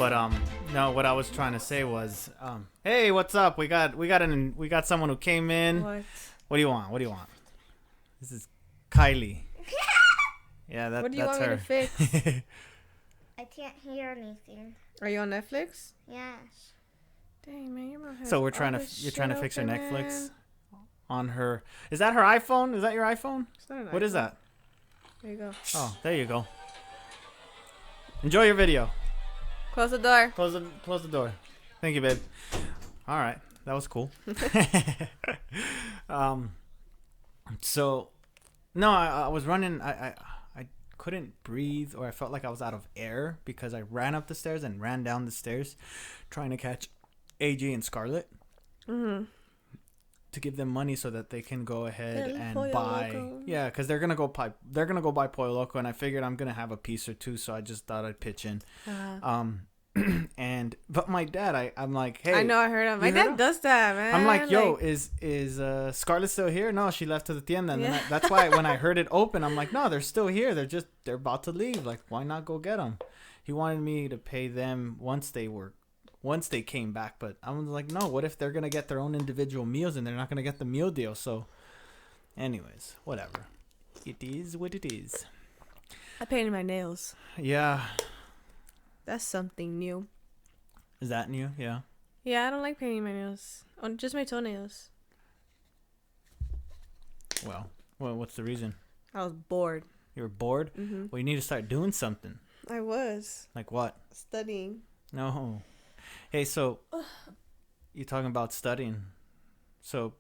But no, what I was trying to say was, hey, what's up? We got someone who came in. What do you want? What do you want? This is Kylie. Yeah, What do you that's want her. me to fix? I can't hear anything. Are you on Netflix? Yes. Dang, man, your mom has So you're all trying this to shit fix her open, Netflix man. on her. Is that her iPhone? Is that your iPhone? It's not an What is iPhone. that? There you go. Oh, there you go. Enjoy your video. Close the door. Close the door. Thank you, babe. All right, that was cool. So, no, I was running. I couldn't breathe, or I felt like I was out of air because I ran up the stairs and ran down the stairs, trying to catch AJ and Scarlett Mm-hmm. to give them money so that they can go ahead El and Pollo buy. Loco. Yeah, because they're gonna go buy Pollo Loco, and I figured I'm gonna have a piece or two, so I just thought I'd pitch in. But my dad, I'm like, hey, I know, I heard him. My you heard dad him? does that, man. I'm like, yo, is Scarlett still here? No, she left to the tienda. And then Yeah. that's why when I heard it open, I'm like, no, they're still here. They're about to leave. Like, why not go get them? He wanted me to pay them once they came back. But I was like, no, what if they're going to get their own individual meals and they're not going to get the meal deal? So anyways, whatever. It is what it is. I painted my nails. Yeah. That's something new. Is that new? Yeah. Yeah, I don't like painting my nails. Oh, just my toenails. Well, what's the reason? I was bored. You were bored? Mm-hmm. Well, you need to start doing something. I was Like what? studying. No. Hey, so you're talking about studying. So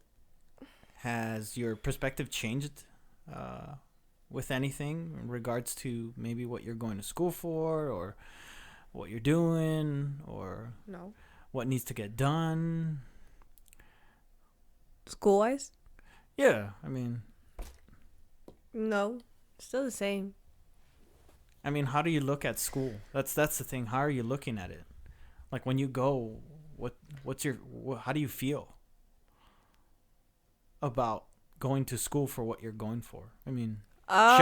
has your perspective changed with anything in regards to maybe what you're going to school for, or what you're doing, or No. what needs to get done? School-wise? Yeah, I mean, No. Still the same. how do you look at school? That's the thing. How are you looking at it? Like when you go, how do you feel about going to school for what you're going for? I mean, Oh,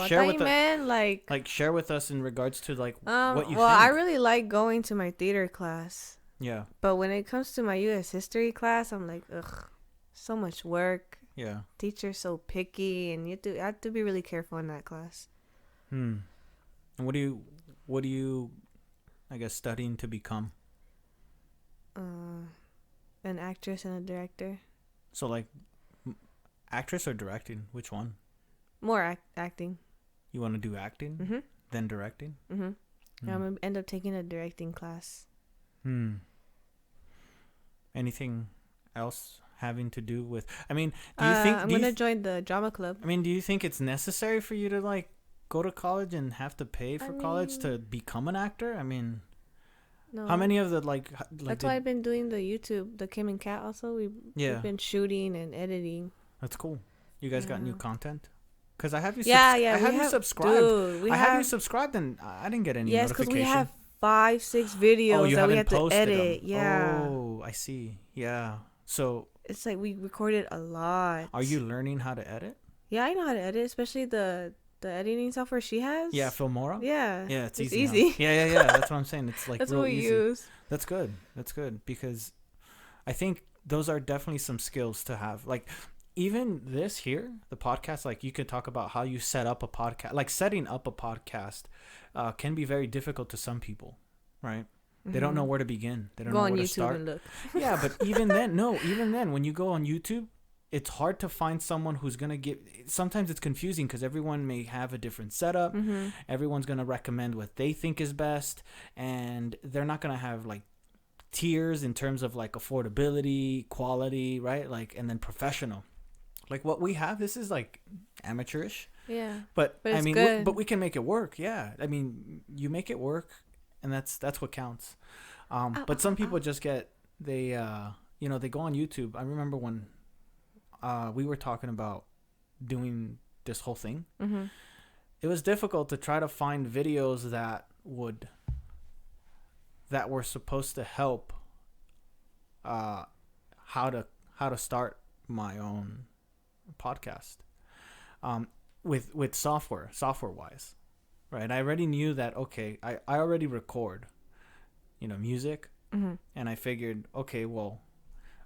share I with thought you meant like share with us in regards to like what you well, think. I really like going to my theater class. Yeah, But when it comes to my U.S. history class, I'm like, ugh, so much work. yeah. Teacher's so picky, and I have to be really careful in that class. And what do you, I guess, studying to become? An actress and a director. So like, actress or directing? Which one? More acting. You want to do acting, Mm-hmm. then directing? Mm-hmm. Yeah, I'm gonna end up taking a directing class. Anything else having to do with? I mean, do you think? I'm gonna join the drama club. I mean, do you think it's necessary for you to like go to college and have to pay for college to become an actor? I mean, No. how many of the like That's why I've been doing the YouTube, the Kim and Kat. Also, we've been shooting and editing. That's cool. You guys got new Yeah. content? Because I have you. I have you subscribed. Dude, I have you subscribed, and I didn't get any Yes, because notification. we have 5-6 videos you that we haven't have to posted edit. them. Yeah. Oh, I see. Yeah. So, It's like we recorded a lot. are you learning how to edit? Yeah, I know how to edit, especially the editing software she has. Yeah, Filmora. Yeah. Yeah, it's easy. easy. Huh? Yeah. That's what I'm saying. It's like That's real what we easy. use. That's good. Because I think those are definitely some skills to have. Like even this here, the podcast, like you could talk about how you set up a podcast. Like setting up a podcast can be very difficult to some people, right? They don't know where to begin. They don't know where to start. And look. Yeah, but even then, when you go on YouTube, it's hard to find someone who's going to give. Sometimes it's confusing because everyone may have a different setup. Mm-hmm. Everyone's going to recommend what they think is best. And they're not going to have like tiers in terms of like affordability, quality, right? Like, and then professional. Like what we have, this is like amateurish. Yeah. But it's I mean, good. but we can make it work. Yeah. I mean, you make it work. And that's what counts. But some people just get, they go on YouTube. I remember when we were talking about doing this whole thing. Mm-hmm. It was difficult to try to find videos that were supposed to help how to start my own podcast with software wise. Right, I already knew that. Okay, I already record, music. Mm-hmm. And I figured, okay, well,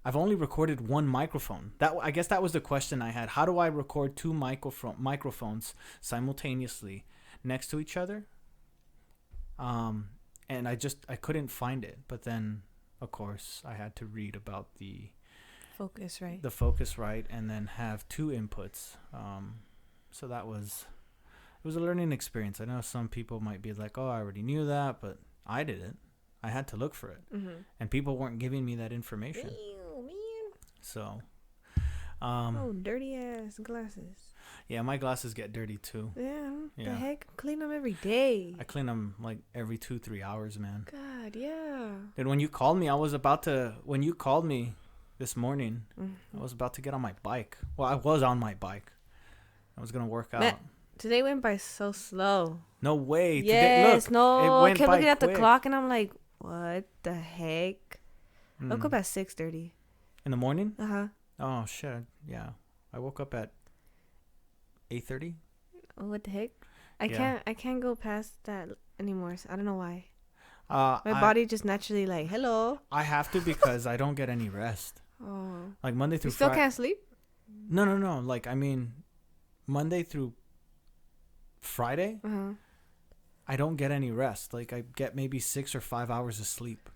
I've only recorded one microphone. I guess that was the question I had. How do I record two microphones simultaneously next to each other? And I couldn't find it. But then, of course, I had to read about the Focusrite, and then have two inputs. So it was a learning experience. I know some people might be like, oh, I already knew that, but I didn't. I had to look for it. Mm-hmm. And people weren't giving me that information. Ew, man. So, dirty ass glasses. yeah, my glasses get dirty too. Yeah. The heck? Clean them every day. I clean them like every 2-3 hours, man. God, yeah. And when you called me, when you called me this morning, I was about to get on my bike. Well, I was on my bike. I was going to work out. Man, today went by so slow. No way. Yes, Today, look, no. I kept looking at quick. the clock and I'm like, what the heck? I woke up at 6:30. In the morning? Uh-huh. Oh, shit. Yeah. I woke up at 8:30. Oh, what the heck? I can't go past that anymore. So I don't know why. My body just naturally like, hello. I have to because I don't get any rest. Oh. Like Monday through You still Friday. can't sleep? No. Like, I mean, Monday through Friday, I don't get any rest. Like, I get maybe 6 or 5 hours of sleep.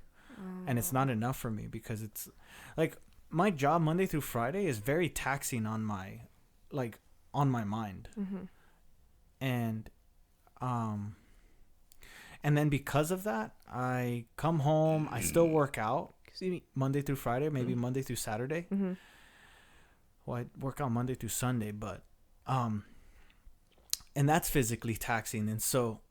And it's not enough for me because it's like my job Monday through Friday is very taxing on my mind. And then because of that, I come home, I still work out Monday through Friday, maybe Monday through Saturday. Well, I work out Monday through Sunday, but and that's physically taxing. And so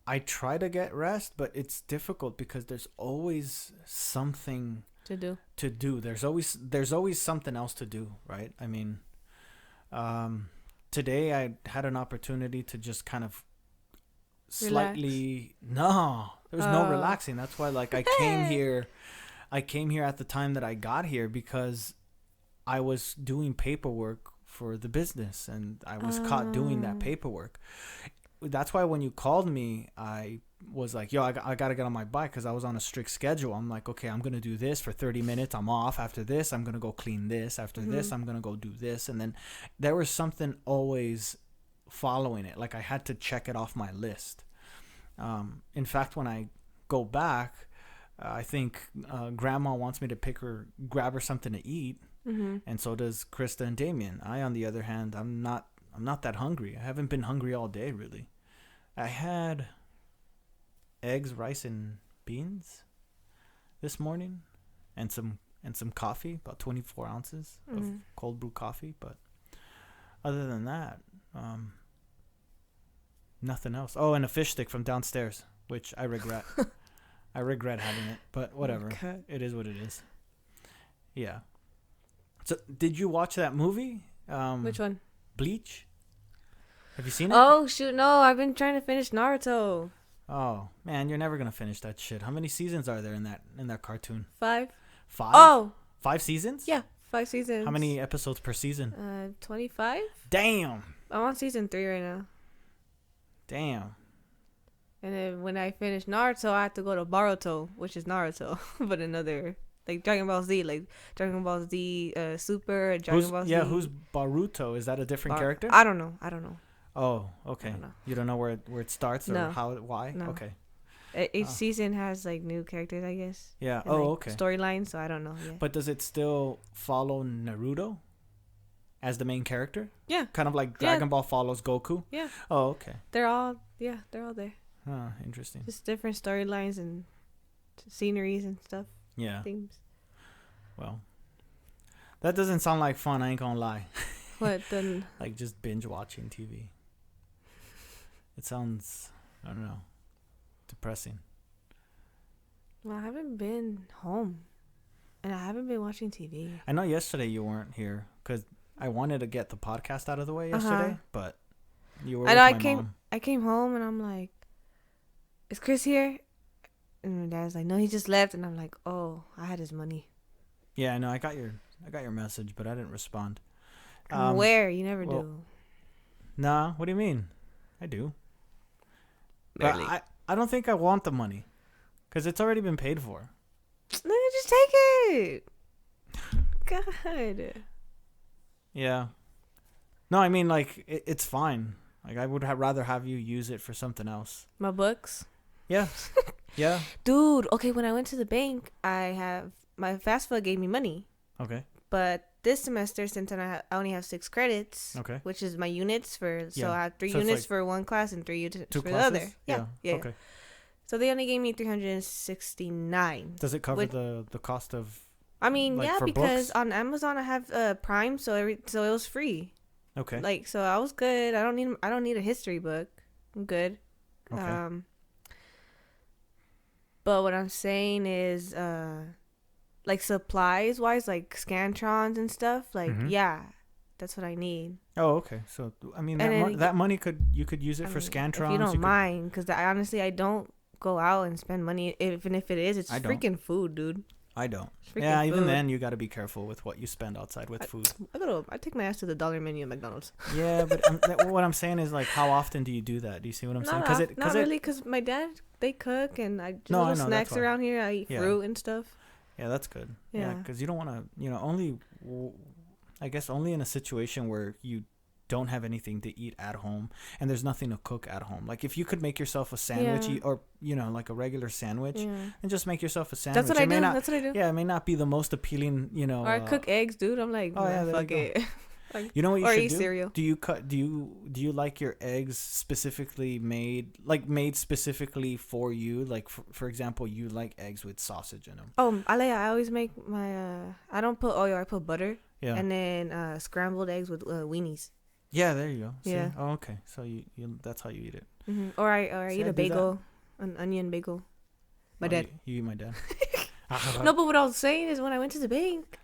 I try to get rest, but it's difficult because there's always something to do. There's always something else to do, right? I mean, today I had an opportunity to just kind of slightly there was no relaxing. That's why I came here at the time that I got here because I was doing paperwork for the business and I was caught doing that paperwork. That's why when you called me, I was like, yo, I got to get on my bike because I was on a strict schedule. I'm like, okay, I'm going to do this for 30 minutes. I'm off. After this, I'm going to go clean this. After this, I'm going to go do this. And then there was something always following it. Like I had to check it off my list. In fact, when I go back, I think grandma wants me to grab her something to eat. And so does Krista and Damien. I, on the other hand, I'm not that hungry. I haven't been hungry all day, really. I had eggs, rice, and beans this morning, and some coffee, about 24 ounces of cold brew coffee. But other than that, nothing else. Oh, and a fish stick from downstairs, which I regret. I regret having it, but whatever. Okay. It is what it is. Yeah. So, did you watch that movie? Which one? Bleach. Have you seen it? Oh shoot, no! I've been trying to finish Naruto. Oh man, you're never gonna finish that shit. How many seasons are there in that cartoon? 5. 5? Oh, 5 seasons? Yeah, 5 seasons. How many episodes per season? 25. Damn. I'm on season 3 right now. Damn. And then when I finish Naruto, I have to go to Boruto, which is Naruto, but another. Like Dragon Ball Z, like Dragon Ball Z Super, Dragon Ball Z. Yeah, who's Boruto? Is that a different character? I don't know. Oh, okay. You don't know where it starts or why? No. Okay. Each season has like new characters, I guess. Yeah. And, okay. Storylines, so I don't know yet. But does it still follow Naruto as the main character? Yeah. Kind of like Dragon Ball follows Goku? Yeah. Oh, okay. They're all there. Oh, interesting. Just different storylines and sceneries and stuff. Yeah. Themes. Well, that doesn't sound like fun. I ain't gonna lie. What then? Like just binge watching TV. It sounds, I don't know, depressing. Well, I haven't been home, and I haven't been watching TV. I know yesterday you weren't here because I wanted to get the podcast out of the way yesterday, but you were. I came home and I'm like, "Is Chris here?" And my dad's like, "No, he just left." And I'm like, "Oh, I had his money." Yeah, I know. I got your message, but I didn't respond. Where? You never do. Nah. What do you mean? I do. Barely. But I don't think I want the money. Because it's already been paid for. Nigga, just take it. God. Yeah. No, I mean, like, it's fine. Like, I would rather have you use it for something else. My books. Yeah. Yeah. Dude, okay, when I went to the bank, my FAFSA gave me money. Okay. But this semester, since I only have 6 credits, Okay. which is my units so Yeah. I have 3 So it's units like for one class and 3 units Two for classes? the other. Yeah. Okay. So they only gave me 369. Does it cover the cost of... I mean, like, yeah, for because books? on Amazon I have Prime, so it was free. Okay. Like, so I was good. I don't need a history book. I'm good. Okay. But what I'm saying is, like supplies wise, like Scantrons and stuff. Like, Mhm. yeah, that's what I need. Oh, okay. So, I mean, And then that money you could use it for Scantrons. If you don't mind, because I don't go out and spend money. Even if it is, it's I don't. freaking food, dude. I don't. Freaking Yeah, even food. then, you got to be careful with what you spend outside with food. I take my ass to the dollar menu at McDonald's. Yeah, but what I'm saying is, like, how often do you do that? Do you see what I'm saying? Not really, because my dad, they cook, and I just No, I little know, snacks that's why. around here. I eat fruit and stuff. Yeah, that's good. Yeah. Because you don't want to, I guess only in a situation where you don't have anything to eat at home and there's nothing to cook at home. Like, if you could make yourself a sandwich Yeah. or, like a regular sandwich, Yeah. and just make yourself a sandwich. That's what I It may do. not- That's what I do. Yeah, it may not be the most appealing, Or I cook eggs, dude. I'm like, Oh, yeah, there fuck you it. You know what you or should eat do? cereal. Do you like your eggs specifically made specifically for you? Like, for example, you like eggs with sausage in them. Oh, I always make my. I don't put oil. I put butter. Yeah. And then scrambled eggs with weenies. Yeah, there you go. See? Yeah. Oh, okay. So you that's how you eat it. Mm-hmm. Or I See, eat I a do that. bagel, an onion bagel. My dad. You eat my dad. No, but what I was saying is when I went to the bank,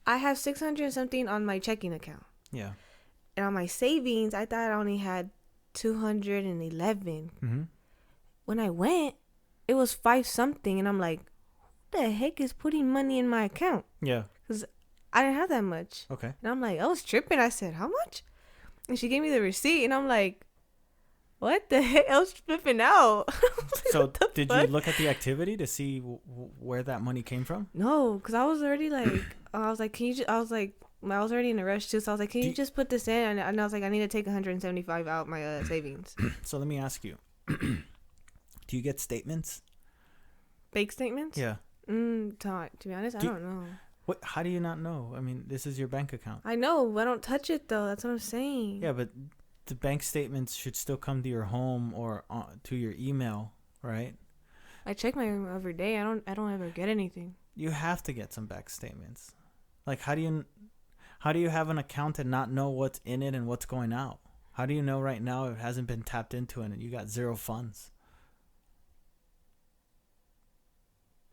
I have 600 something on my checking account. Yeah. And on my savings, I thought I only had 211. Mm-hmm. When I went, it was 5 something, and I'm like, who the heck is putting money in my account? Yeah. Because I didn't have that much. Okay. And I'm like, I was tripping. I said, how much? And she gave me the receipt, and I'm like, what the heck? I was flipping out. So did you fuck? look at the activity to see where that money came from? No, because I was already like, I was like, can you I was already in a rush too. So I was like, can you just put this in? And I was like, I need to take 175 out my savings. So let me ask you. Do you get statements? Bank statements? Yeah. To be honest, I don't know. What? How do you not know? I mean, this is your bank account. I know, but I don't touch it though. That's what I'm saying. Yeah, but the bank statements should still come to your home or to your email, right? I check my email every day. I don't ever get anything. You have to get some bank statements. Like, how do you have an account and not know what's in it and what's going out? How do you know right now it hasn't been tapped into and you got zero funds?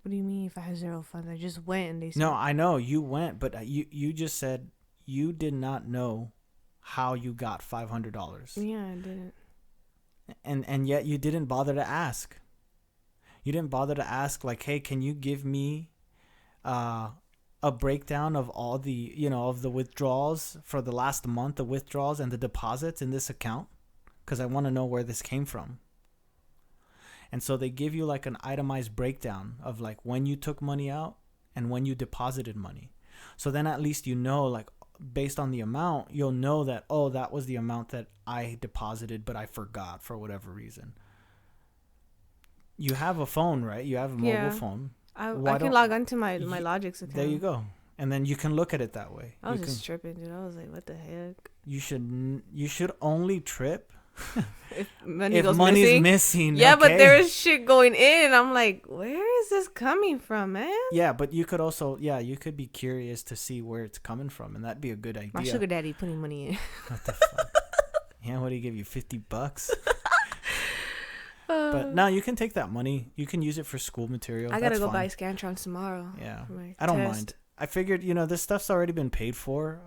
What do you mean if I have 0 funds? I just went and they said. No, I know you went, but you just said you did not know how you got $500. Yeah, I didn't. And yet you didn't bother to ask. You didn't bother to ask, like, hey, can you give me a breakdown of all the, of the withdrawals for the last month, the withdrawals and the deposits in this account? Because I want to know where this came from. And so they give you like an itemized breakdown of like when you took money out and when you deposited money. So then at least like, based on the amount, you'll know that, oh, that was the amount that I deposited, but I forgot for whatever reason. You have a phone, right? You have a mobile phone. I can log onto my Logix account. There you go. And then you can look at it that way. I was just tripping, dude. I was like, what the heck? You should only trip if money's missing. Yeah, okay? but there is shit going in, and I'm like, where is this coming from, man? Yeah, but you could also, you could be curious to see where it's coming from, and that'd be a good idea. My sugar daddy putting money in. What the fuck? Yeah, what do you give you, $50? But no, you can take that money. You can use it for school material. I gotta go fine. buy Scantrons tomorrow. Yeah, I don't mind. I figured, this stuff's already been paid for.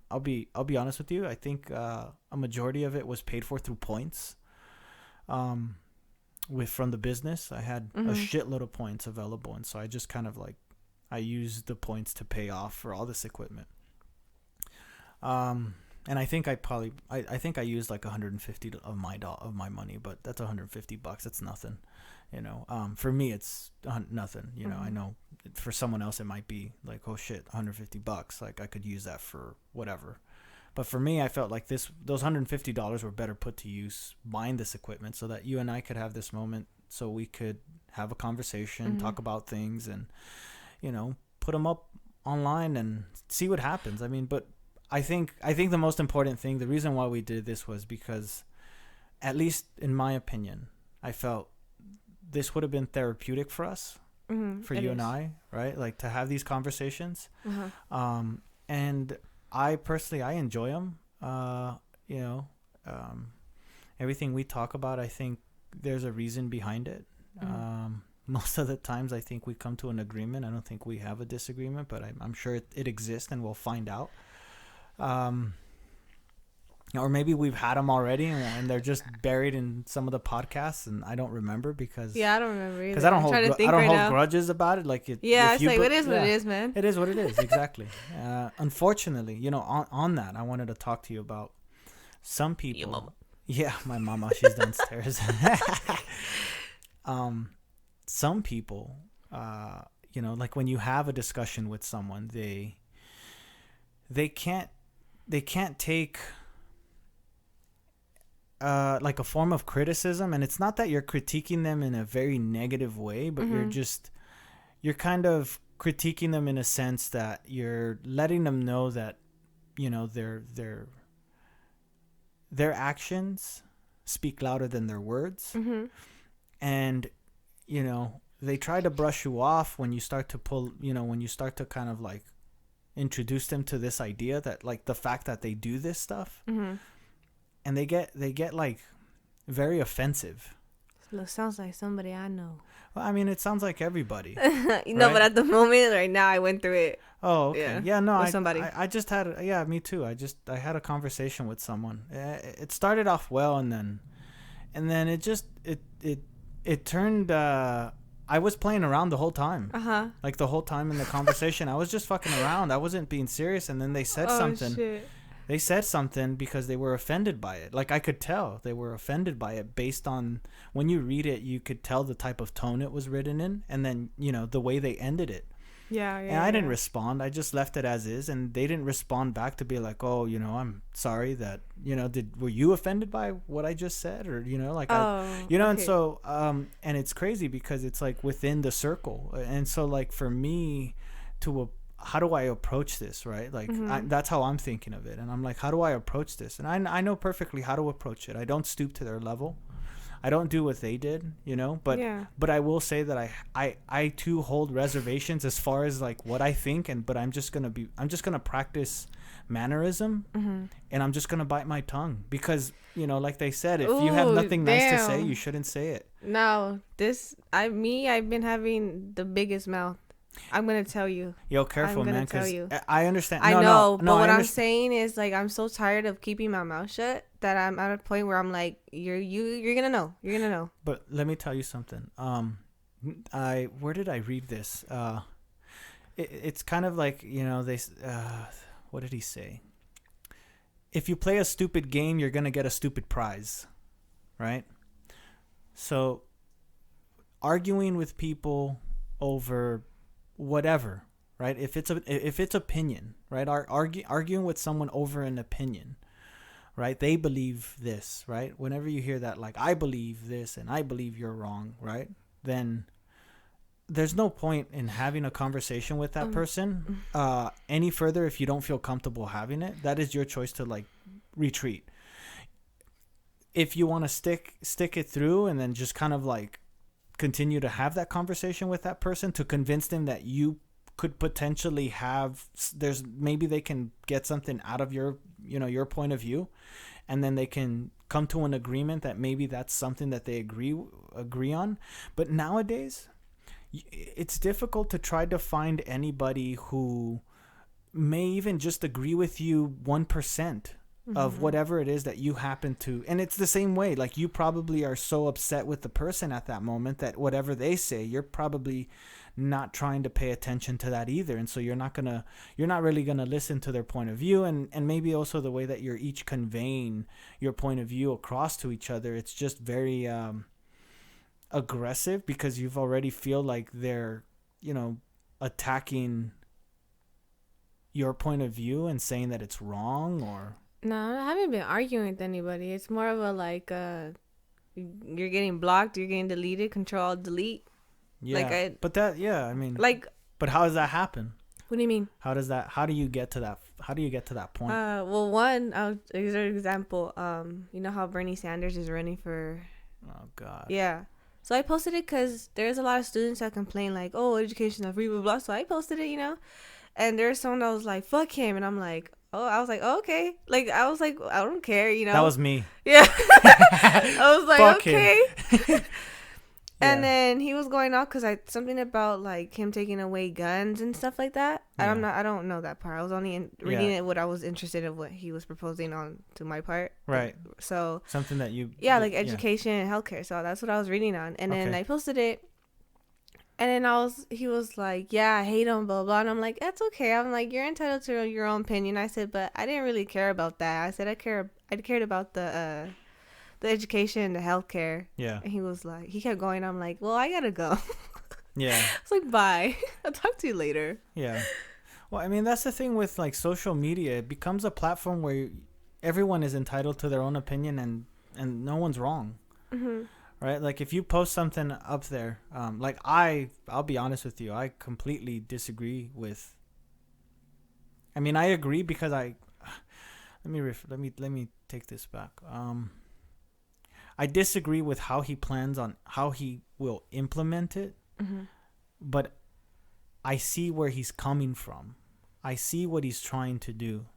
I'll be honest with you. I think a majority of it was paid for through points. From the business, I had a shitload of points available, and so I just kind of like I used the points to pay off for all this equipment. and I think I think I used like 150 of my money, but that's $150. It's nothing, you know. For me, it's nothing. You know, I know for someone else it might be like, oh shit, $150. Like I could use that for whatever. But for me, I felt like those $150 were better put to use buying this equipment so that you and I could have this moment, so we could have a conversation, talk about things, and, you know, put them up online and see what happens. I mean, but I think the most important thing, the reason why we did this was because, at least in my opinion, I felt this would have been therapeutic for us, for you and I, right? Like to have these conversations. And I personally, I enjoy them. You know, everything we talk about, I think there's a reason behind it. Most of the times I think we come to an agreement. I don't think we have a disagreement, but I'm sure it exists, and we'll find out. Or maybe we've had them already and they're just buried in some of the podcasts, and I don't remember because I don't remember either. Because I don't hold grudges about it. Like it is what it is, man. It is what it is. Exactly. Unfortunately, you know, on that, I wanted to talk to you about some people. Your mama. Yeah, my mama. She's downstairs. Some people, you know, like when you have a discussion with someone, they can't take like a form of criticism, and it's not that you're critiquing them in a very negative way, but you're kind of critiquing them in a sense that you're letting them know that, you know, their actions speak louder than their words. And, you know, they try to brush you off when you start to kind of like introduce them to this idea that, like, the fact that they do this stuff, and they get like very offensive. Sounds like somebody I know. Well, I mean, it sounds like everybody. You know, right? But at the moment, right now, I went through it. Oh, okay. Yeah, no, somebody. I just had, me too. I had a conversation with someone. It started off well, and then it turned. I was playing around the whole time. Like the whole time in the conversation, I was just fucking around. I wasn't being serious, and then they said something. Shit. They said something because they were offended by it. Like, I could tell they were offended by it based on, when you read it, you could tell the type of tone it was written in, and then, you know, the way they ended it. Yeah. And I didn't respond. I just left it as is, and they didn't respond back to be like, oh, you know, I'm sorry that, you know, were you offended by what I just said? Or, you know, like, okay. And so, and it's crazy because it's like within the circle. And so, like, for me how do I approach this, right? Like, that's how I'm thinking of it. And I'm like, how do I approach this? And I know perfectly how to approach it. I don't stoop to their level. I don't do what they did, you know, but I will say that I too hold reservations as far as like what I think, but I'm just going to practice mannerism, and I'm just going to bite my tongue because, you know, like they said, if you have nothing nice to say, you shouldn't say it. No, I've been having the biggest mouth. I'm gonna tell you. Yo, careful, man. Because I understand. I know, but what I'm saying is, like, I'm so tired of keeping my mouth shut that I'm at a point where I'm like, you're gonna know. You're gonna know. But let me tell you something. Where did I read this? It's kind of like, you know, what did he say? If you play a stupid game, you're gonna get a stupid prize, right? So, arguing with people over whatever, right? If it's opinion, right? Arguing with someone over an opinion, right? They believe this, right? Whenever you hear that, like, I believe this and I believe you're wrong, right? Then there's no point in having a conversation with that person any further if you don't feel comfortable having it. That is your choice to, like, retreat. If you want to stick it through and then just kind of like continue to have that conversation with that person to convince them that you could potentially maybe they can get something out of your point of view, and then they can come to an agreement that maybe that's something that they agree on. But nowadays, it's difficult to try to find anybody who may even just agree with you 1%. of whatever it is that you happen to. And it's the same way. Like, you probably are so upset with the person at that moment that whatever they say, you're probably not trying to pay attention to that either. And so you're not really gonna listen to their point of view. And maybe also the way that you're each conveying your point of view across to each other, it's just very aggressive, because you've already feel like they're, attacking your point of view and saying that it's wrong. Or No, I haven't been arguing with anybody. It's more of a like, you're getting blocked, you're getting deleted, control delete. yeah, but I mean, Like, but how does that happen? what do you mean? How do you get to that point? Well, one, here's an example. You know how Bernie Sanders is running for? Oh God. Yeah. So I posted it because there's a lot of students that complain like, oh, education is free, blah, blah. So I posted it, and there's someone that was like, fuck him. And I'm like, I was like, oh, okay. Like, I was like, I don't care, That was me. Yeah. I was like, Fuck okay. him. And Yeah. then he was going off because something about like him taking away guns and stuff like that. Yeah. I don't know that part. I was only reading it what I was interested in, what he was proposing on to my part. Right. So Something that you. like education and healthcare. So that's what I was reading on. And then Okay. I posted it. And then he was like, yeah, I hate him, blah, blah. And I'm like, that's okay. I'm like, you're entitled to your own opinion. I said, but I didn't really care about that. I said, I cared about the education, the healthcare. Yeah. And he was like, he kept going. I'm like, well, I gotta go. Yeah. I was like, bye. I'll talk to you later. Yeah. Well, I mean, that's the thing with like social media. It becomes a platform where everyone is entitled to their own opinion, and no one's wrong. Mm-hmm. Right? Like, if you post something up there, like I'll be honest with you, I completely disagree with. I mean, I agree because let me take this back. I disagree with how he plans on how he will implement it, Mm-hmm. but I see where he's coming from. I see what he's trying to do.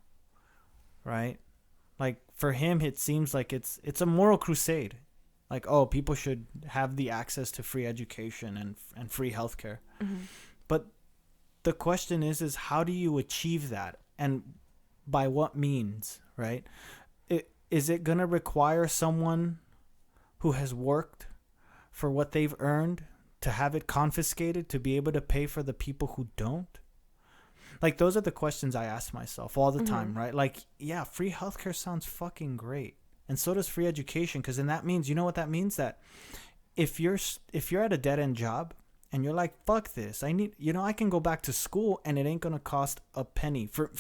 Right? Like, for him, it seems like it's a moral crusade. Like, oh, people should have the access to free education and free healthcare. Mm-hmm. But the question is how do you achieve that, and by what means, right? Is it going to require someone who has worked for what they've earned to have it confiscated to be able to pay for the people who don't? Like, those are the questions I ask myself all the time, right? Like, yeah, free healthcare sounds fucking great. And so does free education, because then that means, you know what that means? That if you're at a dead-end job and you're like, fuck this, I can go back to school and it ain't going to cost a penny. For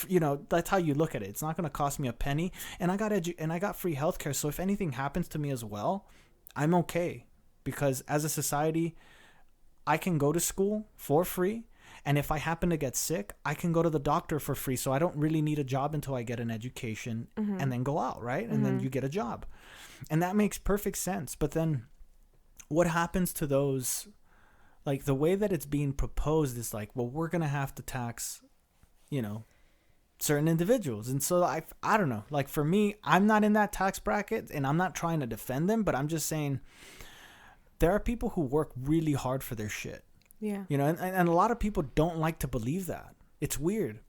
that's how you look at it. It's not going to cost me a penny, and I got free healthcare. So if anything happens to me as well, I'm okay, because as a society, I can go to school for free. And if I happen to get sick, I can go to the doctor for free. So I don't really need a job until I get an education and then go out, right? And then you get a job. And that makes perfect sense. But then what happens to those, like, the way that it's being proposed is like, well, we're going to have to tax, certain individuals. And so I don't know. Like, for me, I'm not in that tax bracket, and I'm not trying to defend them, but I'm just saying there are people who work really hard for their shit. Yeah. And a lot of people don't like to believe that. It's weird.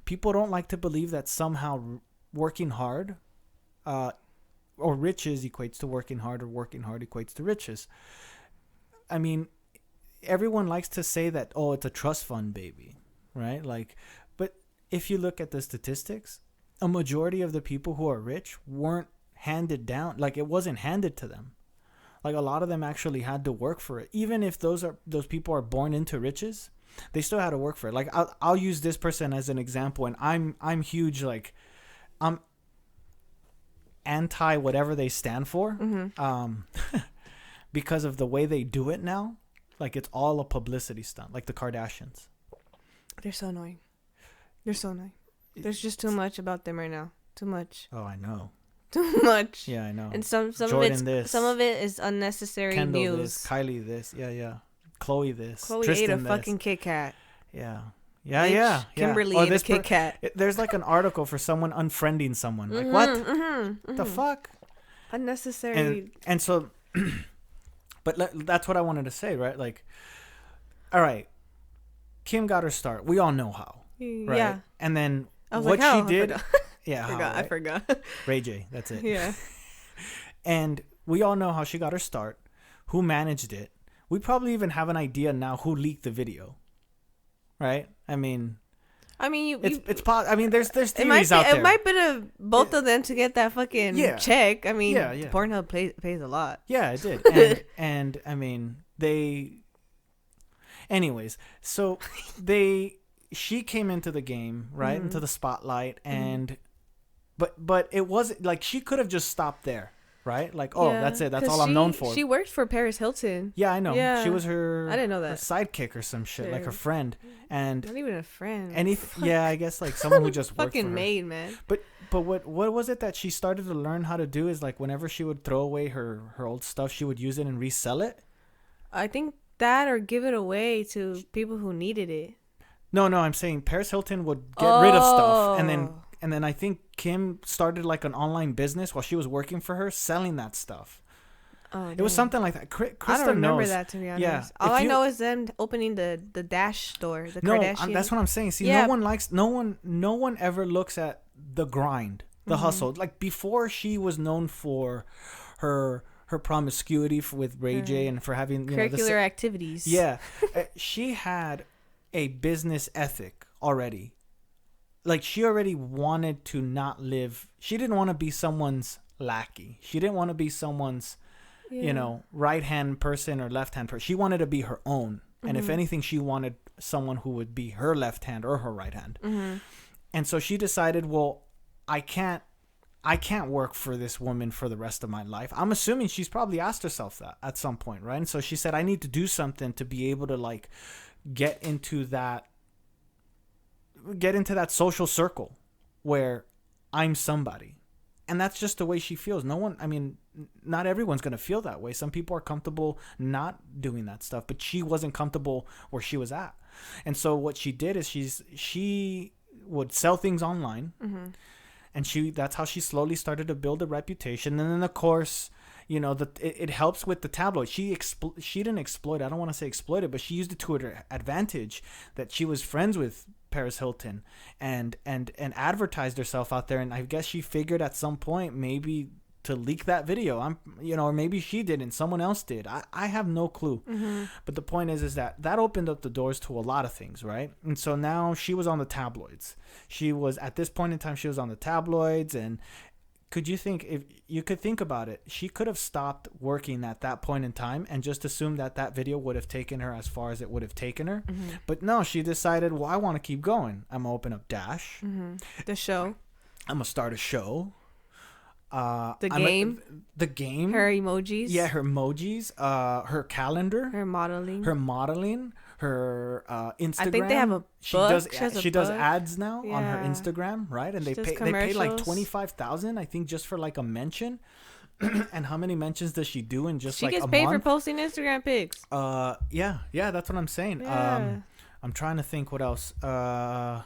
People don't like to believe that somehow working hard or riches equates to working hard, or working hard equates to riches. I mean, everyone likes to say that, oh, it's a trust fund, baby, right? Like, but if you look at the statistics, a majority of the people who are rich weren't handed down. Like, it wasn't handed to them. Like, a lot of them actually had to work for it. Even if those people are born into riches, they still had to work for it. Like, I'll use this person as an example, and I'm huge, like, I'm anti whatever they stand for, because of the way they do it now. Like, it's all a publicity stunt, like the Kardashians. They're so annoying. There's just too much about them right now. Too much. Oh, I know. Too much. Yeah, I know. And some Jordan some of it is unnecessary Kendall news. this, Kylie this, yeah. Chloe this. Chloe Tristan ate a this. fucking Kit Kat. Yeah. Bitch, Yeah. Kimberly Oh, ate a this Kit Kat. There's like an article for someone unfriending someone. Like, what? The fuck? Unnecessary. And so, but that's what I wanted to say, right? Like, all right, Kim got her start. We all know how, right? Yeah. And then I was what like, how? she did, Yeah, I forgot. Ray J. That's it. Yeah. And we all know how she got her start, who managed it. We probably even have an idea now who leaked the video, right? I mean, I mean, there's theories out there. It might be both of them to get that fucking check. I mean, Yeah. Pornhub pays a lot. Yeah, it did. And I mean, anyways, so she came into the game, right? Into the spotlight, and but it wasn't like she could have just stopped there. Right? Like, that's it. That's all I'm known for. She worked for Paris Hilton. Yeah, I know. Yeah. She was her. I didn't know her that. sidekick or some shit, like her friend, and not even a friend. Yeah, I guess like someone who just worked for her. Fucking maid, man. But what was it that she started to learn how to do? Is like whenever she would throw away her old stuff, she would use it and resell it. I think that or give it away to people who needed it. No, I'm saying Paris Hilton would get rid of stuff, and then I think Kim started like an online business while she was working for her, selling that stuff. Oh, it was something like that. Krista I don't remember knows. that, to be honest. Yeah, all I know is them opening the Dash store, the Kardashian. That's what I'm saying. See, no one ever looks at the grind, the hustle. Like before, she was known for her promiscuity with Ray J and for having curricular activities. Yeah, she had a business ethic already. Like she already wanted to not live. She didn't want to be someone's lackey. She didn't want to be someone's, right hand person or left hand person. She wanted to be her own. And if anything, she wanted someone who would be her left hand or her right hand. And so she decided, well, I can't work for this woman for the rest of my life. I'm assuming she's probably asked herself that at some point, right? And so she said, I need to do something to be able to like get into that social circle where I'm somebody. And that's just the way she feels. Not everyone's going to feel that way. Some people are comfortable not doing that stuff, but she wasn't comfortable where she was at. And so what she did is she would sell things online. And that's how she slowly started to build a reputation. And then of course, it helps with the tabloid. She didn't exploit. I don't want to say exploited, but she used it to her advantage that she was friends with Paris Hilton and advertised herself out there. And I guess she figured at some point maybe to leak that video. Or maybe she didn't. Someone else did. I have no clue. But the point is that opened up the doors to a lot of things, right? And so now she was on the tabloids. At this point in time, she was on the tabloids. And if you could think about it, she could have stopped working at that point in time and just assumed that video would have taken her as far as it would have taken her. But no, she decided, well, I want to keep going. I'm going to open up Dash. The show. I'm going to start a show. The game. Her emojis. Yeah, her emojis. Her calendar. Her modeling. Her Instagram. I think they have a book. She does ads now on her Instagram, right? And they pay like $25,000, I think, just for like a mention. And how many mentions does she do in just like a month? She gets paid for posting Instagram pics. Yeah, that's what I'm saying. Yeah. I'm trying to think what else. I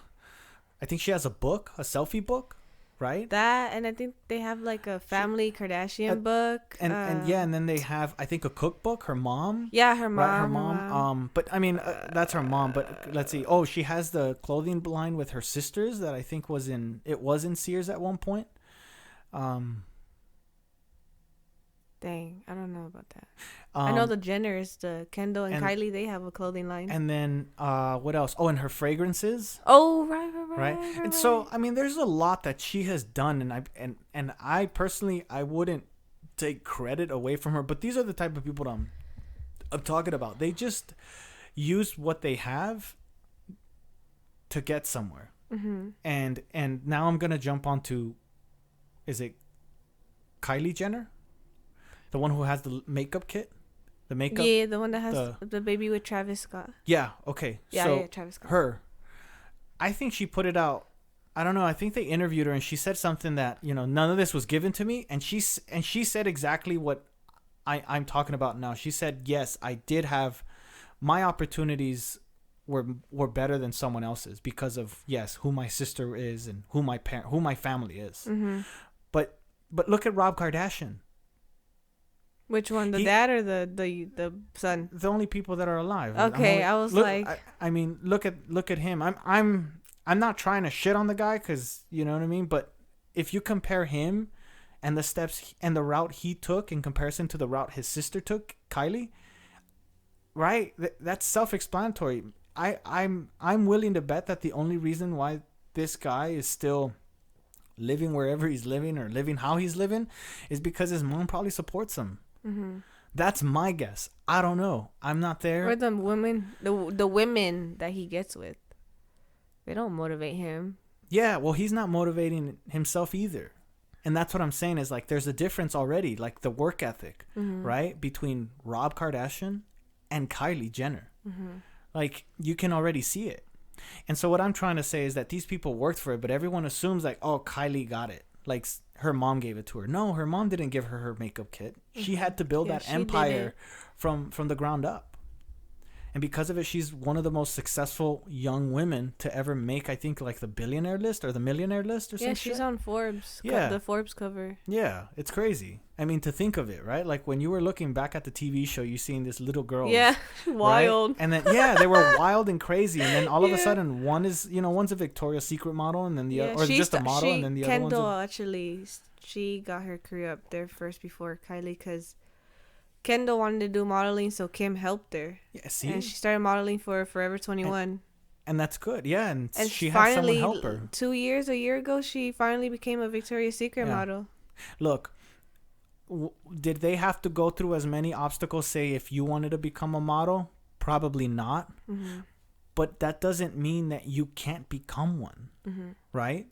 think she has a book, a selfie book. Right? That, and I think they have like a family Kardashian book. And then they have, I think, a cookbook, her mom. Yeah, her mom. Right, her mom. But I mean, that's her mom. But let's see. Oh, she has the clothing line with her sisters that I think was in Sears at one point. Dang, I don't know about that. I know the Jenners, the Kendall and Kylie, they have a clothing line. And then what else? Oh, and her fragrances. Oh, right. And so, I mean, there's a lot that she has done, and I personally, I wouldn't take credit away from her, but these are the type of people I'm talking about. They just use what they have to get somewhere. And now I'm gonna jump onto, is it Kylie Jenner? The one who has the makeup kit? The makeup? Yeah, the one that has the baby with Travis Scott. Yeah, okay. Yeah, Travis Scott. Her. I think she put it out. I don't know. I think they interviewed her and she said something that, none of this was given to me. And she said exactly what I'm talking about now. She said, yes, I did have my opportunities were better than someone else's because of, yes, who my sister is and who my family is. But look at Rob Kardashian. Which one, the dad or the son? The only people that are alive. Okay, I mean, look at him. I'm not trying to shit on the guy because you know what I mean. But if you compare him and the steps and the route he took in comparison to the route his sister took, Kylie, right? That's self-explanatory. I'm willing to bet that the only reason why this guy is still living wherever he's living or living how he's living is because his mom probably supports him. Mm-hmm. That's my guess. I don't know. I'm not there. Or the women that he gets with, they don't motivate him. Yeah, well, he's not motivating himself either. And that's what I'm saying is like there's a difference already, like the work ethic, right? Between Rob Kardashian and Kylie Jenner. Mm-hmm. Like you can already see it. And so what I'm trying to say is that these people worked for it, but everyone assumes like, oh, Kylie got it. Like her mom gave it to her. No, her mom didn't give her makeup kit. She had to build that empire from the ground up. And because of it, she's one of the most successful young women to ever make, I think, like the billionaire list or the millionaire list or something. Yeah, she's on Forbes. Yeah. The Forbes cover. Yeah, it's crazy. I mean, to think of it, right? Like when you were looking back at the TV show, you seen this little girl. Yeah, wild. Right? And then, yeah, they were wild and crazy. And then all of a sudden, one's a Victoria's Secret model and then the other, or just a model and then the other one's Kendall, actually, she got her career up there first before Kylie because Kendall wanted to do modeling, so Kim helped her. Yeah, see? And she started modeling for Forever 21. And that's good, yeah. And she had someone help her. A year ago, she finally became a Victoria's Secret model. Look, did they have to go through as many obstacles, say, if you wanted to become a model? Probably not. Mm-hmm. But that doesn't mean that you can't become one, right?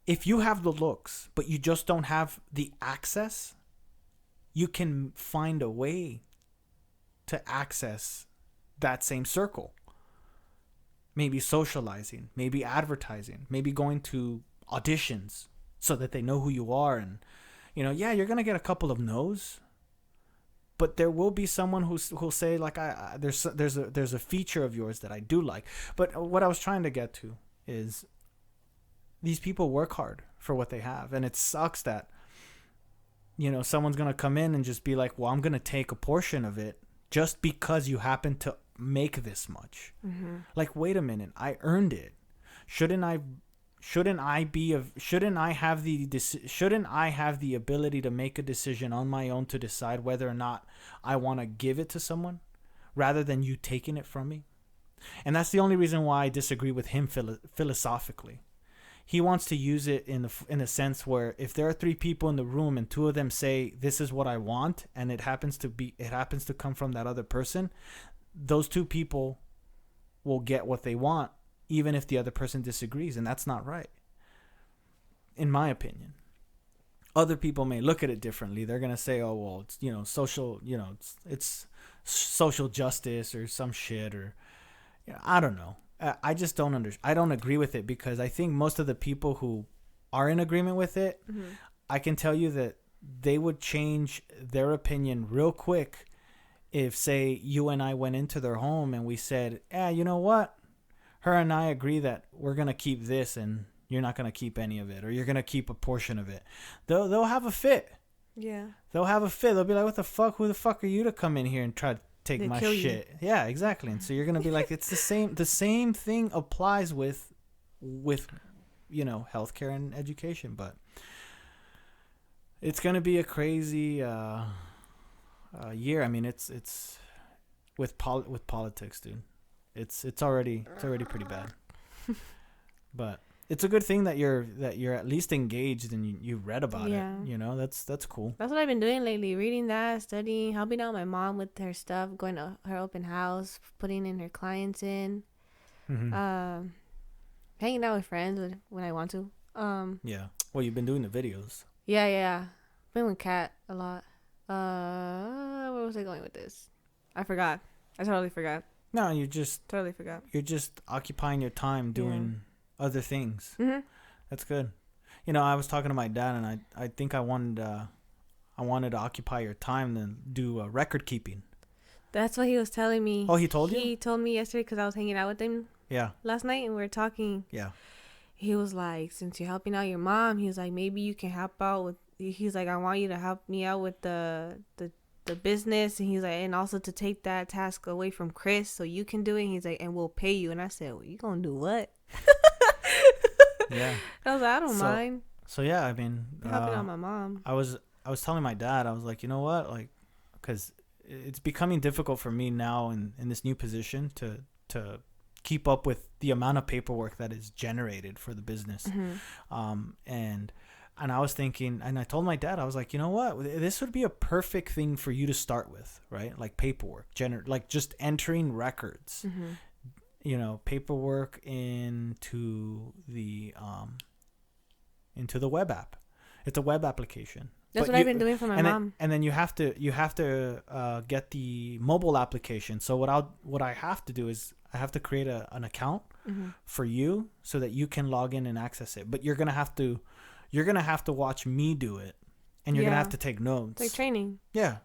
If you have the looks, but you just don't have the access, you can find a way to access that same circle. Maybe socializing, maybe advertising, maybe going to auditions so that they know who you are. And, you're going to get a couple of no's, but there will be someone who'll say, like, there's a feature of yours that I do like. But what I was trying to get to is these people work hard for what they have. And it sucks that, someone's going to come in and just be like, well, I'm going to take a portion of it just because you happen to make this much. Mm-hmm. Like, wait a minute, I earned it. Shouldn't I have the ability to make a decision on my own to decide whether or not I want to give it to someone rather than you taking it from me? And that's the only reason why I disagree with him philosophically. He wants to use it in a sense where if there are three people in the room and two of them say this is what I want, and it happens to come from that other person, those two people will get what they want even if the other person disagrees, and that's not right, in my opinion. Other people may look at it differently. They're gonna say, "Oh, well, it's social, it's social justice or some shit," or I don't know. I just don't I don't agree with it because I think most of the people who are in agreement with it, I can tell you that they would change their opinion real quick if, say, you and I went into their home and we said, you know what? Her and I agree that we're going to keep this and you're not going to keep any of it, or you're going to keep a portion of it. They'll have a fit. Yeah. They'll have a fit. They'll be like, what the fuck? Who the fuck are you to come in here and try to take my shit? You. Yeah, exactly. And so you're going to be like, it's the same thing applies with healthcare and education, but it's going to be a crazy year. I mean, it's with politics, dude. It's already pretty bad. But it's a good thing that you're at least engaged and you read about it. That's cool. That's what I've been doing lately, reading that, studying, helping out my mom with her stuff, going to her open house, putting in her clients in, hanging out with friends when I want to. Yeah. Well, you've been doing the videos. Yeah. Been with Kat a lot. Where was I going with this? I forgot. I totally forgot. No, you just totally forgot. You're just occupying your time doing other things. Mm-hmm. That's good. I was talking to my dad, and I think I wanted to occupy your time and do record keeping. That's what he was telling me. Oh, he told you? He told me yesterday because I was hanging out with him. Yeah. Last night, and we were talking. Yeah. He was like, since you're helping out your mom, he was like, maybe you can help out with. He's like, I want you to help me out with the business, and he's like, and also to take that task away from Chris so you can do it. And he's like, and we'll pay you. And I said, well, you gonna do what? Yeah. I was like, I don't So- mind So yeah, I mean, helping out my mom. I was telling my dad, I was like, you know what, like, because it's becoming difficult for me now in this new position to keep up with the amount of paperwork that is generated for the business. And I was thinking, and I told my dad, I was like, you know what, this would be a perfect thing for you to start with, right? Like paperwork, like just entering records, you know, paperwork into the web app. It's a web application. That's But what I've been doing for my and mom. then you have to get the mobile application. So what I have to do is I have to create an account for you so that you can log in and access it. But you're gonna have to watch me do it, and you're gonna have to take notes. It's like training. Yeah.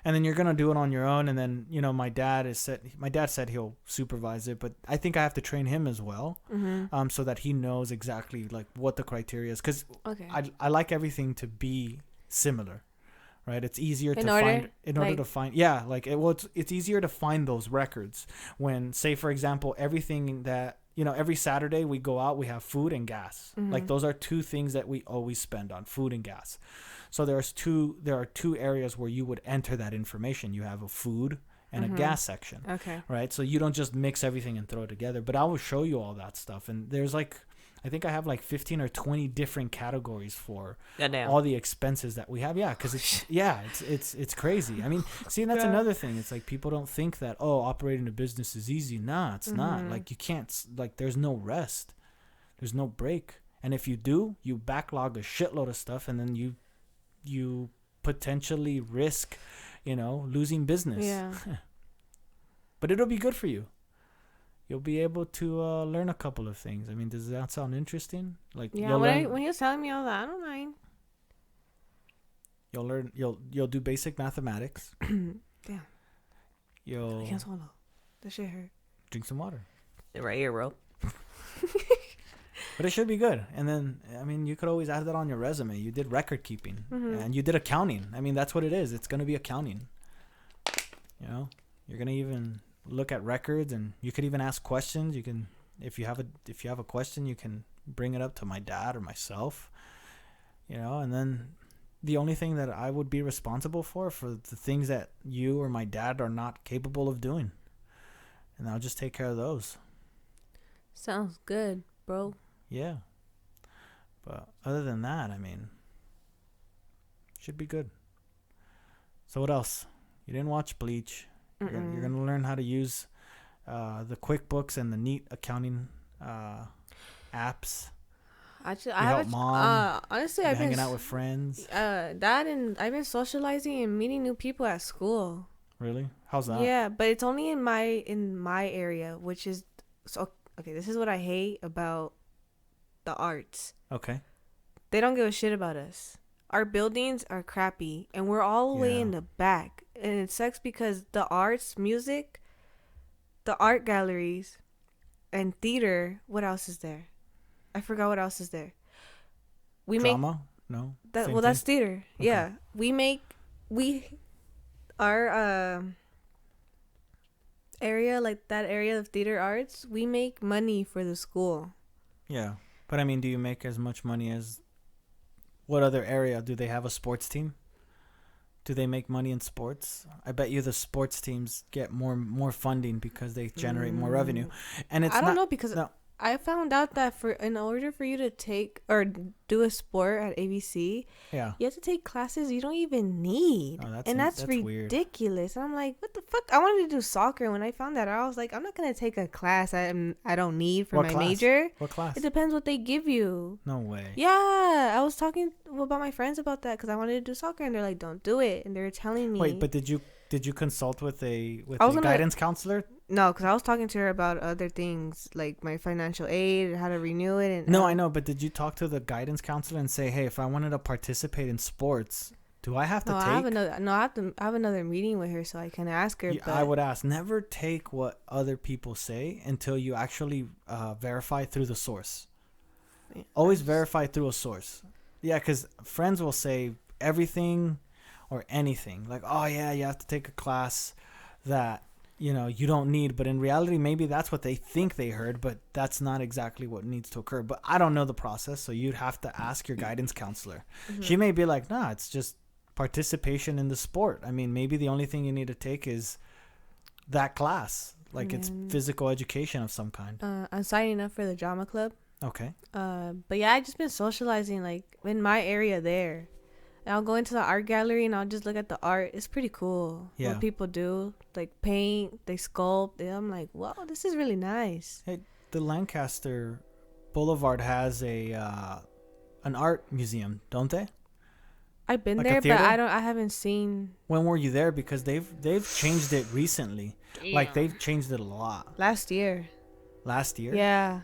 And then you're gonna do it on your own, and then my dad said he'll supervise it, but I think I have to train him as well, so that he knows exactly like what the criteria is, because I like everything to be similar, right? It's easier to find yeah, like it's easier to find those records when, say for example, everything that every Saturday we go out, we have food and gas. Like those are two things that we always spend on, food and gas. So there are two areas where you would enter that information. You have a food and a gas section. Okay. Right? So you don't just mix everything and throw it together. But I will show you all that stuff. And there's I think I have 15 or 20 different categories for all the expenses that we have. Yeah, because it's crazy. I mean, see, that's another thing. It's like people don't think that, operating a business is easy. Nah, it's not. Like you can't, there's no rest. There's no break. And if you do, you backlog a shitload of stuff, and then you potentially risk, losing business. Yeah. But it'll be good for you. You'll be able to learn a couple of things. I mean, does that sound interesting? Like, yeah, when he was telling me all that, I don't mind. You'll learn. You'll do basic mathematics. Yeah. I You'll can't swallow. That shit hurt. drink some water. Right here, bro. But it should be good. And then, I mean, you could always add that on your resume. You did record keeping, and you did accounting. I mean, that's what it is. It's going to be accounting. You're going to even look at records, and you could even ask questions. You can, if you have a question, you can bring it up to my dad or myself. And then the only thing that I would be responsible for the things that you or my dad are not capable of doing, and I'll just take care of those. Sounds good, bro. Yeah. But other than that, I mean, should be good. So what else? You didn't watch Bleach. You're going to learn how to use the QuickBooks and the Neat accounting apps. Actually, You help mom. Honestly, I've been hanging out with friends. That, and I've been socializing and meeting new people at school. Really? How's that? Yeah, but it's only in my area, which is so. Okay, this is what I hate about the arts. Okay. They don't give a shit about us. Our buildings are crappy, and we're all the way in the back. And it sucks because the arts, music, the art galleries, and theater. What else is there? I forgot what else is there. Drama? No. That's theater. Okay. Yeah, our area, like that area of theater arts, we make money for the school. Yeah. But I mean, do you make as much money as what other area? Do they have a sports team? Do they make money in sports? I bet you the sports teams get more funding because they generate more revenue. And it's I don't know, because no. I found out that in order for you to take or do a sport at ABC, you have to take classes you don't even need. That's ridiculous. Weird. I'm like, what the fuck? I wanted to do soccer. When I found that out, I was like, I'm not gonna take a class I don't need for my major. What class? It depends what they give you. No way. Yeah, I was talking about my friends about that because I wanted to do soccer, and they're like, don't do it, and they were telling me. Wait, but did you consult with a guidance counselor? No, because I was talking to her about other things like my financial aid, how to renew it. And no, I know, but did you talk to the guidance counselor and say, hey, if I wanted to participate in sports, do I have to take? I have another meeting with her so I can ask her. I would ask, never take what other people say until you actually verify through the source. Yeah, always verify through a source. Yeah, because friends will say everything or anything. Like, oh, yeah, you have to take a class that, you don't need, but in reality, maybe that's what they think they heard, but that's not exactly what needs to occur. But I don't know the process, so you'd have to ask your guidance counselor. Mm-hmm. She may be like, nah, it's just participation in the sport. I mean, maybe the only thing you need to take is that class, like it's physical education of some kind. I'm signing up for the drama club. Okay. But yeah, I just been socializing like in my area there. And I'll go into the art gallery and I'll just look at the art. It's pretty cool. Yeah. What people do, like paint, they sculpt. And I'm like, wow, this is really nice. Hey, the Lancaster Boulevard has a an art museum, don't they? I've been Like a there, but theater? I haven't seen When were you there? Because they've changed it recently. Like they've changed it a lot. last year. Last year. Yeah.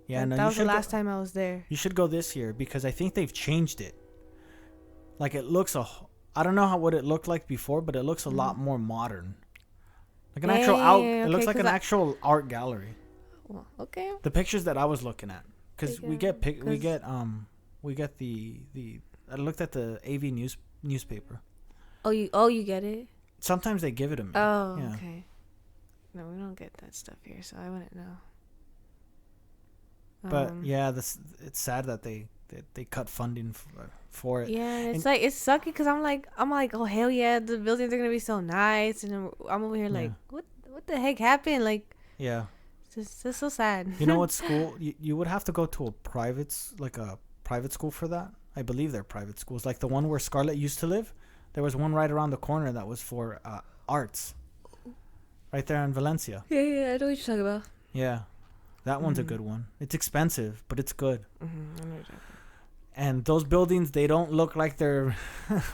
Yeah. No, that you was the should last time I was there. You should go this year because I think they've changed it. Like it looks I don't know what it looked like before, but it looks a lot more modern. Like an actual it looks like an actual art gallery. Well, okay. The pictures that I was looking at, because we get the I looked at the AV newspaper. Oh, you get it? Sometimes they give it to me. Oh, Yeah. okay. No, we don't get that stuff here, so I wouldn't know. But yeah, it's sad that they cut funding for it. Yeah, and it's like it's sucky because I'm like, oh hell yeah, the buildings are gonna be so nice, and then I'm over here like, what the heck happened? Like, Yeah. it's just so sad. You know what school? You would have to go to a private school for that. I believe they're private schools. Like the one where Scarlett used to live. There was one right around the corner that was for arts. Right there in Valencia. Yeah, I know what you're talking about. Yeah. That one's a good one. It's expensive, but it's good. I know what you're talking And those buildings, they don't look like they're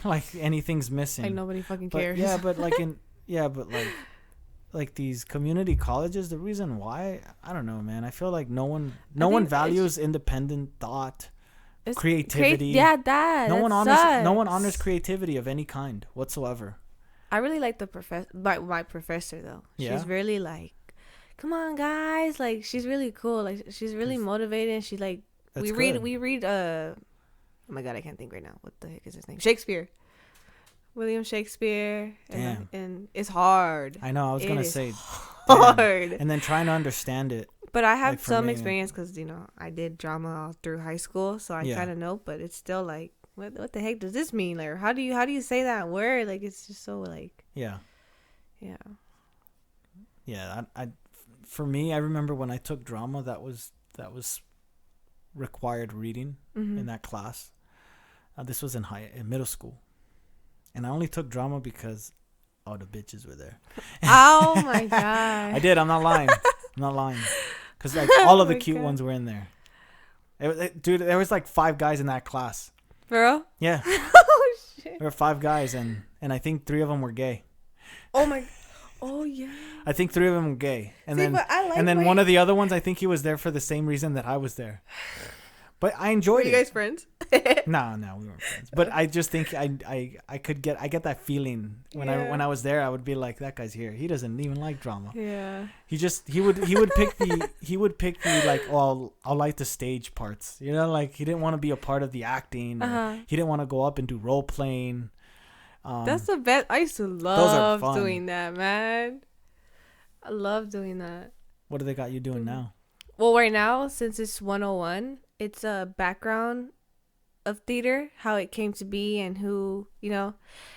like anything's missing. about. Like nobody fucking But cares. yeah, but like these community colleges, the reason why, I don't know, man. I feel like no one values independent thought, creativity. That. No that one sucks. honors creativity of any kind whatsoever. I really like the professor, my professor though. Yeah? She's really like, come on guys, like she's really cool. Like she's really motivated. She like That's we good. read oh my god, I can't think right now. What the heck is his name? Shakespeare. William Shakespeare. And it's hard. I know. I was It gonna is say hard. and then trying to understand it. But I have like, for some me, experience because I did drama all through high school, so I Yeah. kind of know. But it's still like, what the heck does this mean? Like, how do you say that word? Like, it's just so like, Yeah. yeah. Yeah. I for me, I remember when I took drama, that was required reading in that class. This was in middle school, and I only took drama because all the bitches were there. Oh my god. I did. I'm not lying. Because like all of the my cute God. ones were in there. Dude, there was like 5 guys in that class. Bro. Yeah, Oh shit. there were 5 guys, and I think 3 of them were gay. Oh my. Oh yeah. I think 3 of them were gay, and See, then but I like and then when- one of the other ones, I think he was there for the same reason that I was there. But I Were enjoyed you it. guys friends? No, we weren't friends. But I just think I get that feeling when Yeah. I was there. I would be like, that guy's here. He doesn't even like drama. Yeah. He would pick the like, oh, I'll like the stage parts. You know, like he didn't want to be a part of the acting. Or he didn't want to go up and do role playing. That's the best. I used to are love fun. doing that, man. I love doing that. What do they got you doing now? Well, right now, since it's 101, it's a background of theater, how it came to be and who,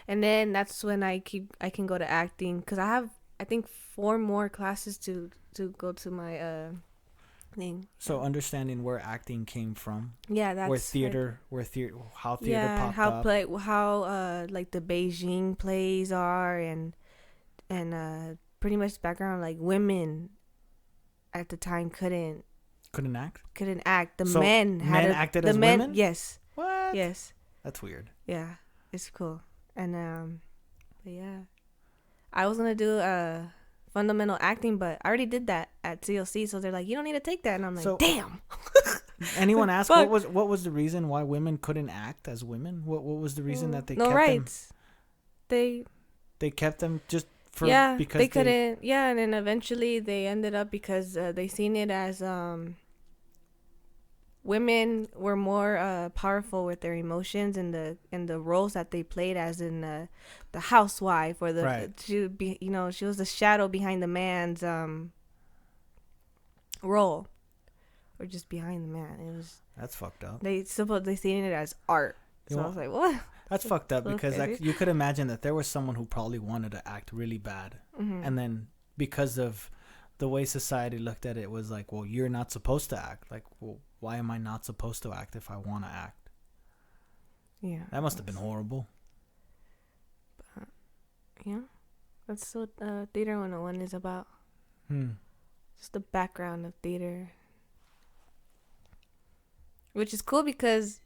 and then that's when I can go to acting because I have, I think, 4 more classes to go to my thing. So understanding where acting came from, Yeah, that's how theater popped up. how like the Beijing plays are and pretty much background like women at the time couldn't act. The So men acted the as men, women? yes. What? Yes. That's weird. Yeah. It's cool. And but yeah. I was gonna do fundamental acting, but I already did that at CLC, so they're like, you don't need to take that, and I'm like, So- damn. Anyone ask Fuck. what was the reason why women couldn't act as women? What was the reason that they no kept rights. them? They kept them just for because they couldn't. Yeah, and then eventually they ended up because they seen it as women were more powerful with their emotions and the roles that they played, as in the housewife or the Right. she would be, she was the shadow behind the man's role, or just behind the man. It was That's fucked up. they seen it as art. You So I want- was like, what? That's fucked up Little because crazy. you could imagine that there was someone who probably wanted to act really bad, Mm-hmm. and then because of the way society looked at it, was like, well, you're not supposed to act. Like, well, why am I not supposed to act if I want to act? Yeah, That must have been horrible. yeah. That's what Theater 101 is about. Just the background of theater. Which is cool because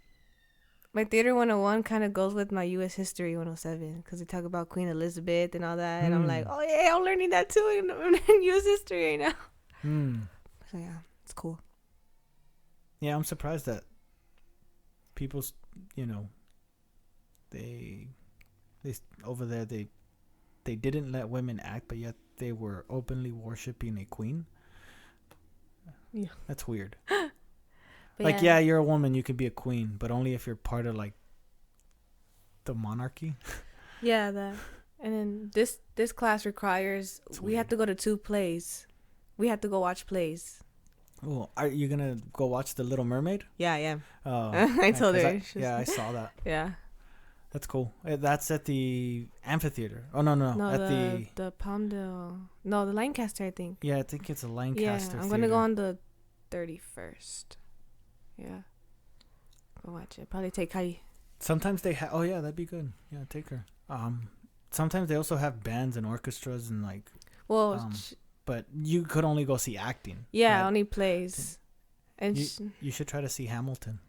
my Theater 101 kind of goes with my U.S. History 107, because they talk about Queen Elizabeth and all that. And I'm like, oh, yeah, I'm learning that too in U.S. History right now. So, yeah, it's cool. Yeah, I'm surprised that people, they over there, they didn't let women act, but yet they were openly worshiping a queen. Yeah. That's weird. But Like, yeah, you're a woman, you could be a queen, but only if you're part of, like, the monarchy. Yeah, that. And then this class requires we have to go to 2 plays. We have to go watch plays. Oh, are you gonna go watch The Little Mermaid? Yeah, I am. Oh, I told 'cause her. I saw that. Yeah. That's cool. That's at the amphitheater. Oh no, No, at the Palmdale. No, the Lancaster, I think. yeah, I think it's a Yeah, Lancaster. I'm gonna go on the 31st. Yeah. Go watch it. Probably take Kai. Sometimes they have. Oh yeah, that'd be good. Yeah, take her. Sometimes they also have bands and orchestras and like. Well, But you could only go see acting. yeah, right? only plays. And You should try to see Hamilton.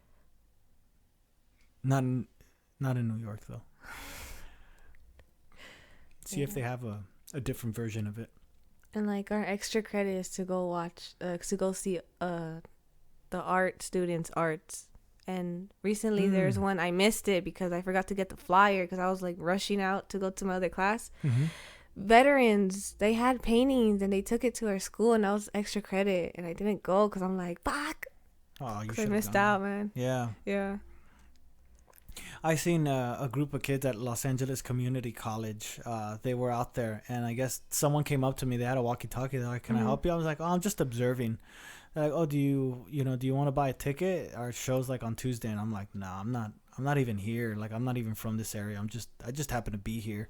Not in New York though. See if they have a different version of it. and like our extra credit is to go watch, to go see the art students' arts. And recently there's one, I missed it because I forgot to get the flyer because I was like rushing out to go to my other class. Veterans, they had paintings and they took it to our school, and that was extra credit, and I didn't go because I'm like, fuck, Oh, you 'cause I should missed out, man. Yeah. Yeah. I seen a group of kids at Los Angeles Community College. They were out there, and I guess someone came up to me. They had a walkie-talkie. They're like, "Can I help you?" I was like, "Oh, I'm just observing." They're like, "Oh, do you want to buy a ticket? Our show's like on Tuesday." And I'm like, "No, I'm not even here. Like, I'm not even from this area. I just happen to be here."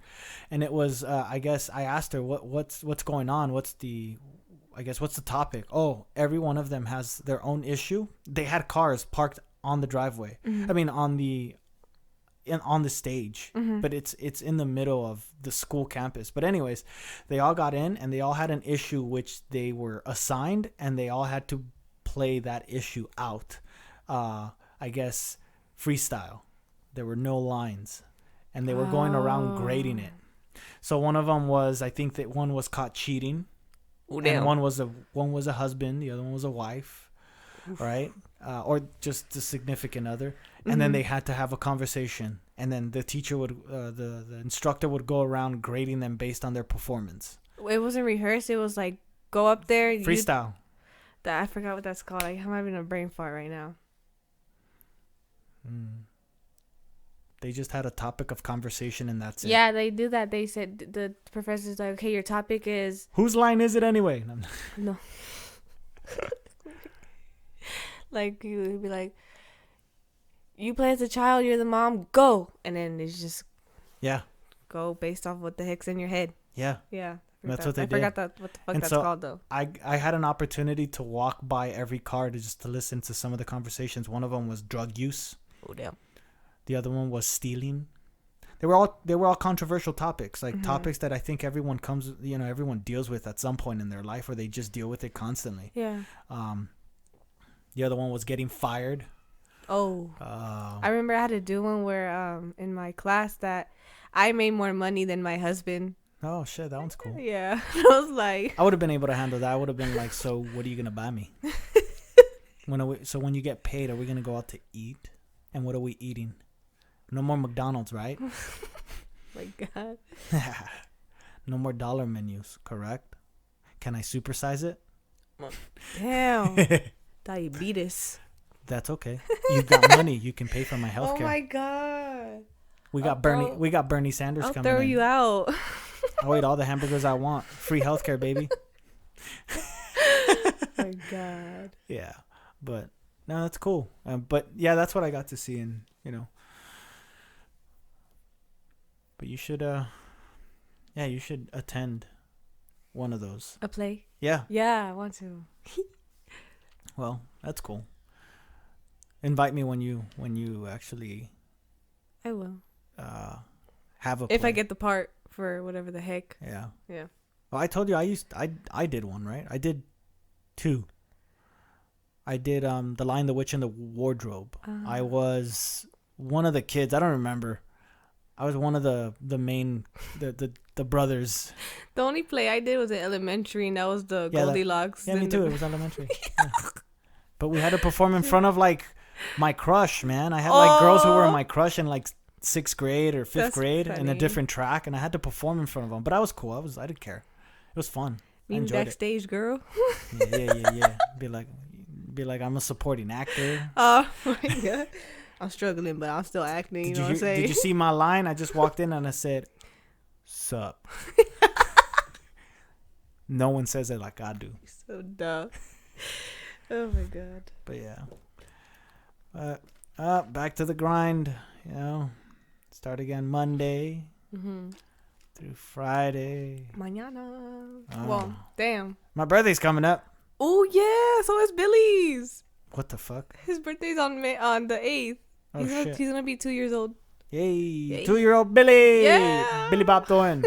And it was, I guess I asked her what's going on. What's the topic? Oh, every one of them has their own issue. They had cars parked on the driveway. I mean, on the stage, but it's in the middle of the school campus. But anyways, they all got in and they all had an issue which they were assigned, and they all had to play that issue out. I guess freestyle. There were no lines, and they were going around grading it. So one of them was, I think that one was caught cheating, and one was a husband, the other one was a wife, right? Or just a significant other. And then they had to have a conversation, and then the teacher would, the instructor would go around grading them based on their performance. It wasn't rehearsed. It was like, go up there. Freestyle. I forgot what that's called. I'm having a brain fart right now. They just had a topic of conversation, and that's it. Yeah, they do that. They said, the professor's like, okay, your topic is... Whose line is it anyway? No. Like, he would be like, you play as a child, you're the mom, go. And then it's just Yeah. go based off what the heck's in your head. Yeah. Yeah. That's what they did. I forgot what the fuck And that's so called, though. I had an opportunity to walk by every car to listen to some of the conversations. One of them was drug use. Oh, damn. The other one was stealing. They were all controversial topics, like topics that I think everyone deals with at some point in their life, or they just deal with it constantly. Yeah. The other one was getting fired. Oh. I remember I had to do one where in my class that I made more money than my husband. Oh shit, that one's cool. Yeah. I was like, I would have been able to handle that. I would have been like, so what are you gonna buy me? When you get paid, are we gonna go out to eat? And what are we eating? No more McDonald's, right? my God. No more dollar menus, correct? Can I supersize it? Damn. Diabetes. That's okay. You got money. You can pay for my health Oh care. my god. We got Bernie Sanders I'll coming throw in. you out. I'll eat all the hamburgers I want. Free healthcare, baby. Oh my god. Yeah, but no, that's cool. But yeah, that's what I got to see, and But you should, you should attend one of those. A play? Yeah. Yeah, I want to. Well, that's cool. Invite me when you actually I will. have a. If I play. get the part for whatever the heck. Yeah. Yeah. Well, I told you I did one, right? I did 2. I did The Lion, the Witch, and the Wardrobe. I was one of the kids. I don't remember. I was one of the main the brothers. The only play I did was in elementary, and that was the Goldilocks. Yeah, me too. It was elementary. Yeah. But we had to perform in front of like my crush, man. I had like girls who were my crush in like 6th grade or 5th grade in a different track, and I had to perform in front of them. But I was cool. I didn't care. It was fun. I Being enjoyed backstage it. girl. Yeah. Be like I'm a supporting actor. Oh my god. I'm struggling, but I'm still acting. You know what I'm saying? Did you see my line? I just walked in and I said, "Sup." No one says it like I do. So dumb. Oh my god. But yeah. Back to the grind. Start again Monday through Friday. Mañana. Oh. Well, damn. My birthday's coming up. Oh yeah, so is Billy's. What the fuck? His birthday's on the 8th. Oh shit! He's gonna be 2 years old. Yay! 2-year-old Billy. Yeah. Billy Bob Thorne.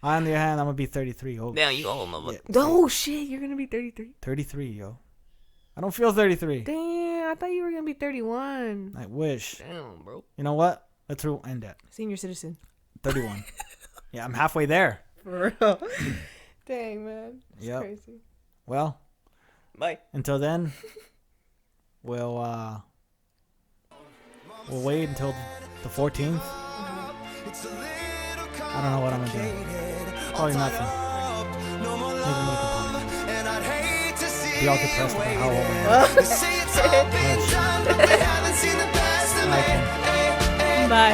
On the other hand, I'm gonna be 33. Oh, Now you old motherfucker. Yeah. Oh shit, you're gonna be 33. 33, yo. I don't feel 33. Damn, I thought you were gonna be 31. I wish. Damn, bro. You know what? Let's end that. Senior citizen. 31. Yeah, I'm halfway there. For real. Dang, man. It's Yep. crazy. Well, Bye. until then, we'll wait until the 14th. I don't know what I'm gonna do. Probably nothing. Maybe make a podcast. Be all depressed about how old I am. Bye.